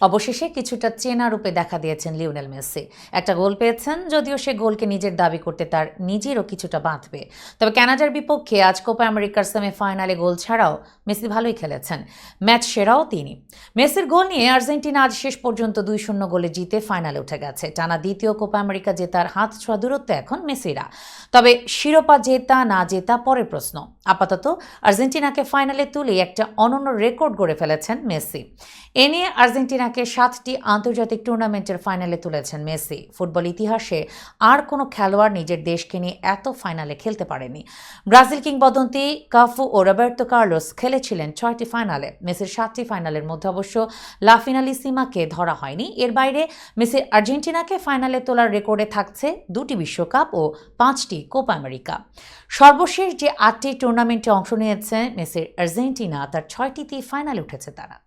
অবশেষে কিছুটা চেনা রূপে দেখা দিয়েছেন লিওনেল মেসি। একটা গোল পেয়েছেন, যদিও সে গোলকে নিজের দাবি করতে তার নিজেরও কিছুটা বাঁধবে। তবে কানাডার বিপক্ষে আজ কোপা আমেরিকার সেমিফাইনালে গোল ছাড়াও মেসি ভালোই খেলেছেন, ম্যাচ সেরাও তিনি। মেসির গোল নিয়ে আর্জেন্টিনা আজ শেষ পর্যন্ত 2-0 গোলে জিতে ফাইনালে উঠে গেছে। টানা দ্বিতীয় কোপা আমেরিকা জেতার হাত ছোঁয়া দূরত্ব এখন মেসিরা। তবে শিরোপা জেতা না জেতা পরের প্রশ্ন। আপাতত আর্জেন্টিনাকে ফাইনালে তুলে একটা অনন্য রেকর্ড গড়ে ফেলেছেন মেসি। এ নিয়ে আর্জেন্টিনাকে 7টি আন্তর্জাতিক টুর্নামেন্টের ফাইনালে তুলেছেন মেসি। ফুটবল ইতিহাসে আর কোনো খেলোয়াড় নিজের দেশকে নিয়ে এত ফাইনালে খেলতে পারেনি। ব্রাজিল কিংবদন্তি কাফু ও রবার্তো কার্লোস খেলেছিলেন 6টি ফাইনালে। মেসির 7টি ফাইনালের মধ্যে অবশ্য লা ফিনালিসিমাকে ধরা হয়নি। এর বাইরে মেসির আর্জেন্টিনাকে ফাইনালে তোলার রেকর্ডে থাকছে 2টি বিশ্বকাপ ও 5টি কোপা আমেরিকা। সর্বশেষ যে 8টি টুর্নামেন্টে অংশ নিয়েছে মেসির আর্জেন্টিনা, তার 6টিতেই ফাইনালে উঠেছে তারা।